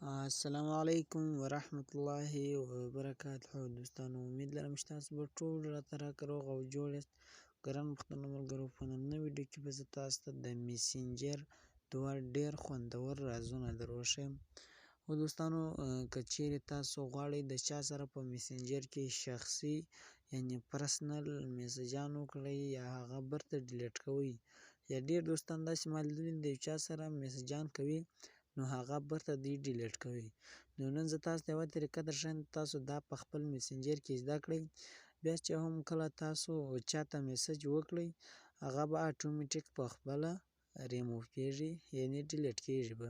السلام علیکم ورحمت الله وبرکاته دوستانو، امید لرم چې تاسو به ټول راته روغ او جوړ یاست. ګران پښتانه ملګرو، په نننۍ ویډیو کې به زه تاسو ته د میسنجر دوه ډېر خوندور رازونه در وښیم. خو دوستانو، که چیرې تاسو غواړئ د چا سره په میسنجر کې شخصي یعنې پرسنل میسجان وکړئ یا هغه بیرته ډیلیټ کوئ، یا ډېر دوستان داسې ما لیدلي د یو چا سره میسجان کوي نو هغه بیرته دوی ډیلیټ کوي. نو نن زه تاسو ته یوه طریقه درښیم، تاسو دا په خپل میسنجر کې زده کړئ. بیا چې هم کله تاسو چاته میسج وکړئ هغه به اتوماتیک په خپله ریموو کېږي، یعنې ډیلیټ کېږي به.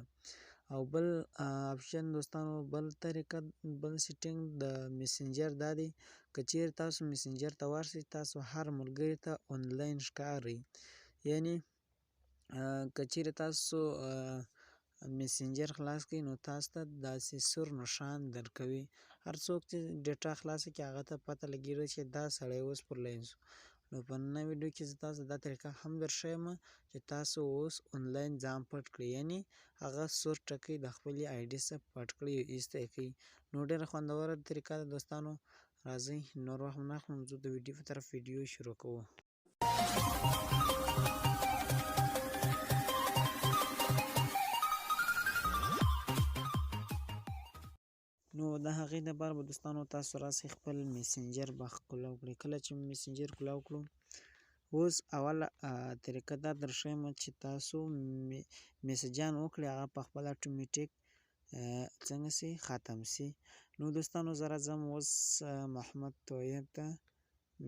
او بل آپشن دوستانو، بل طریقه، بل سیټینګ د میسنجر دا دی، که چیرې تاسو میسنجر ته ورشئ تاسو هر ملګري ته آنلاین ښکارئ. یعنې که چیرې تاسو میسنجر خلاص کړئ نو تاسو ته داسې سور نښان درکوي. هر څوک چې ډیټا خلاصه کړي هغه ته پته لګېږي چې دا سړی اوس پر لاین شو. نو په نننۍ ویډیو کې زه تاسو ته دا طریقه هم درښیم چې تاسو اوس آنلاین ځان پټ کړئ، یعنې هغه سور ټکی د خپلې آی ډي څخه پټ کړئ او ایسته یې کړئ. نو ډېره خوندوره طریقه ده دوستانو. راځئ نور وخت نه اخلم، زه د ویډیو په طرف ویډیو شروع کوو. نو د هغې دپاره به دوستانو تاسو راسئ خپل میسنجر به کلاو کړئ. کله چې میسنجر کلاو کړو، اوس اوله طریقه دا درښیم چې تاسو میسجان وکړئ هغه په خپله اتوماتیک څنګه سي ختم سي. نو دوستانو زه راځم اوس محمد طیب ته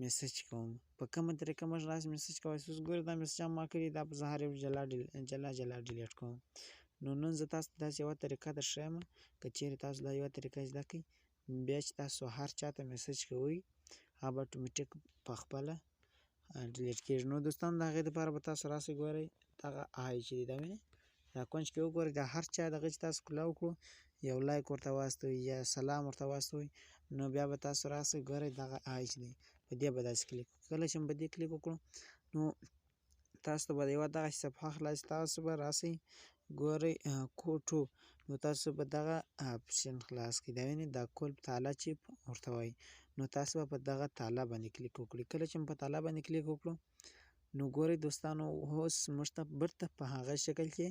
میسج کوم. په کومه طریقه موږ داسې میسج کولی شو؟ اوس ګورئ دا میسجان ما کړي، دا به زه هر یو جلا ډیلیټ کوم. نو نن زه تاسو ته داسې یوه طریقه درښیم، که چیرې تاسو دا یوه طریقه زده کړئ، بیا چې تاسو هر چا ته میسج کوئ هغه به اتوماتیک په خپله ډیلیټ کېږي. نو دوستانو د هغې دپاره به تاسو راسئ، ګورئ دغه آی چې دی دا وینئ، دا کونج کې وګورئ، د هر چا دغه چې تاسو کلاو کړو یو لایک ورته واستوئ یا سلام ورته واستوئ. نو بیا به تاسو راسئ، ګورئ دغه آی چې دی په دې به داسې کلیک وکړو. کله چې مو په دې کلیک وکړو نو تاسو ته به یوه دغسې صفحه خلاص، تاسو به راسئ ګورئ کوټو، نو تاسو به دغه اپشن خلاص کړئ، دا وینئ دا کلب تاله چې ورته وایي. نو تاسو به په دغه تاله باندې کلیک وکړئ. کله چې مو په تاله باندې کلیک وکړو نو ګورئ دوستانو اوس موږ ته بیرته په هغه شکل کې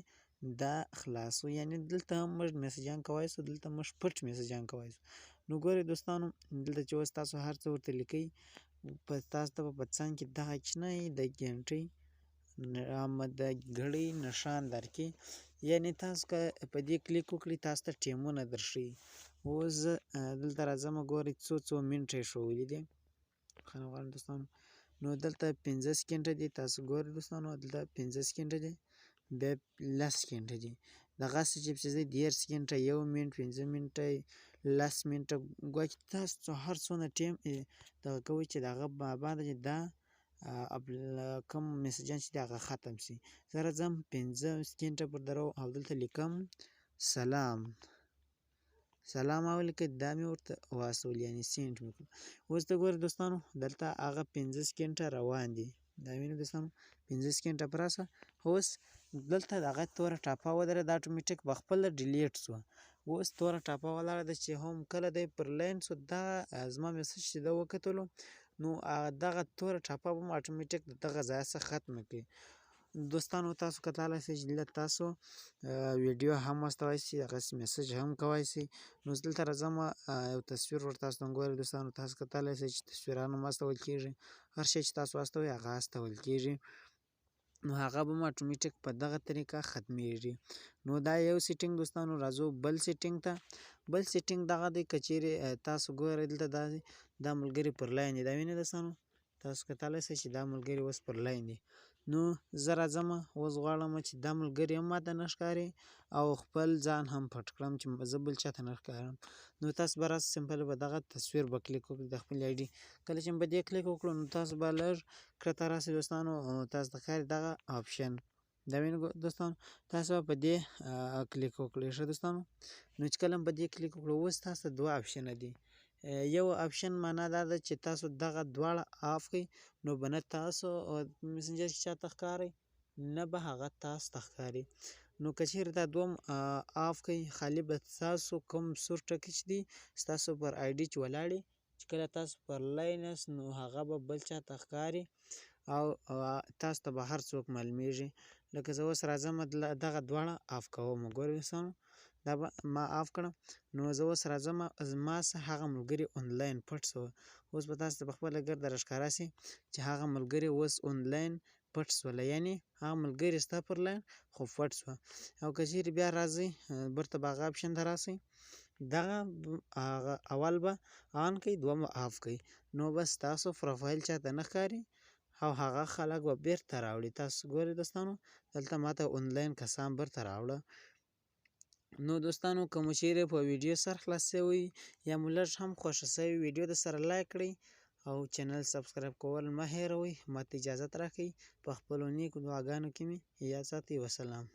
دا خلاصو، یعنې دلته هم موږ میسجان کولی شو، دلته موږ پټ میسجان کولی شو. نو ګورئ دوستانو دلته چې اوس تاسو هر څه ورته لیکئ، تاسو ته به په څنګ کې دغه کوچنی د ګنټۍ د ګړۍ نښان درکړي، یعنې تاسو که په دې کلیک وکړئ تاسو ته ټایمونه درښیي. اوس زه دلته راځم، ګورئ څو منټه یې ښوولي دي. بخښنه غواړم دوستانو. نو دلته 15 سکنډه دي، تاسو ګورئ دوستانو دلته 15 سکنډه دي، بیا 10 سکنډه دي، دغسې چې پسې ځئ 10 سکنډه، 1 منټ، 15 منټه، 10 منټه، ګواکې تاسو هر څونه ټایم دغه کوئ چې د هغه بعد چې دا کوم میسجان چې دی هغه ختم سي. زه راځم 15 سکنډه پر درو او دلته لیکم سلام. سلام ما ولیکئ، دا مې ورته واستول، یعنې سینډ مې کړو. اوس ته ګورئ دوستانو دلته هغه 15 سکنډه روان دي، دا وینئ دوستانو 15 سکنډه پوره شوه. اوس دلته دغه توره ټاپه ودرېده، دا اتوماتیک په خپله ډیلیټ شوه. اوس توره ټاپه ولاړه ده چې هم کله دی پر لاین شو، دغه زما میسج چې ده وکتلو نو دغه توره ټاپه به مو اتوماتیک د دغه ځایه څخه ختمه کړي. دوستانو تاسو کتلی شئ چې دلته تاسو ویډیو هم واستولی شئ، هغسې میسج هم کولی شئ. نو زه دلته راځم یو تصویر ور تاسو ته ګورئ دوستانو، تاسو کتلی شئ چې تصویران هم استول کېږي، هر شی چې تاسو واستوئ هغه استول کېږي. نو هغه به مو اتوماتیک په دغه طریقه ختمیږي. نو دا یو سیټینګ دوستانو. راځو بل سیټینګ ته. بل سیټینګ دغه دی، که چیرې تاسو ګورئ دلته دا ملګري پر لاین دي، دا وینئ دوستانو، تاسو کتلی شئ چې دا ملګري اوس پر لاین دي. نو زه راځم اوس غواړم چې دا ملګري هم ماته نه ښکاري او خپل ځان هم پټ کړم چې زه بل چاته نه ښکارم. نو تاسو به راسئ سمپل به دغه تصویر به کلیک وکړئ د خپلې آی ډي. کله چې مو په دې کلیک وکړو نو تاسو به لږ کښته راسئ دوستانو، تاسو ته ښکاري دغه آپشن، دا وینئ دوستانو، تاسو به په دې کلیک وکړئ. ښه دوستانو، نو چې کله مو په دې کلیک وکړو اوس تاسو ته دوه آپشنه دي. یو آپشن معنا دا ده چې تاسو دغه دواړه آف کړئ، نو به نه تاسو میسنجر کې چاته ښکارئ نه به هغه تاسو ته ښکاري. نو که چیرې دا دوم آف کړئ خالي به ستاسو کوم سور ټکي چې دي ستاسو پر آی ډي چې ولاړې چې کله تاسو پر لاین یاست نو هغه به بل چا ته ښکاري او تاسو ته به هر څوک معلومیږي. لکه زه اوس راځم دغه دواړه آف کوم. ګورئ دوستانو دا به ما آف کړم. نو زه اوس راځم زما هغه ملګري آنلاین پټ شوه. اوس به تاسو ته په خپله ګرده راښکاره شي چې هغه ملګري اوس آنلاین پټ شوله، یعنې هغه ملګري ستا پر لاین خو پټ شوه. او که چیرې بیا راځئ برته به هغه اپشن ته راسئ دغه اول به آن کړئ دوم به آف کړئ نو بس تاسو پروفایل چاته نه ښکاري او هغه خلک به بیرته راوړي. تاسو ګورئ دوستانو دلته ماته آنلاین کسان بیرته راوړه. نو دوستانو که مو چیرې په ویډیو سر خلاص شوی یا مو لږ هم خوښه شوی ویډیو د سره لایک کړئ او چینل سبسکرایب کول مه هېروئ. ماته اجازت راکړئ په خپلو نیکو دعاګانو کې مې یاد ساتئ. وسلام.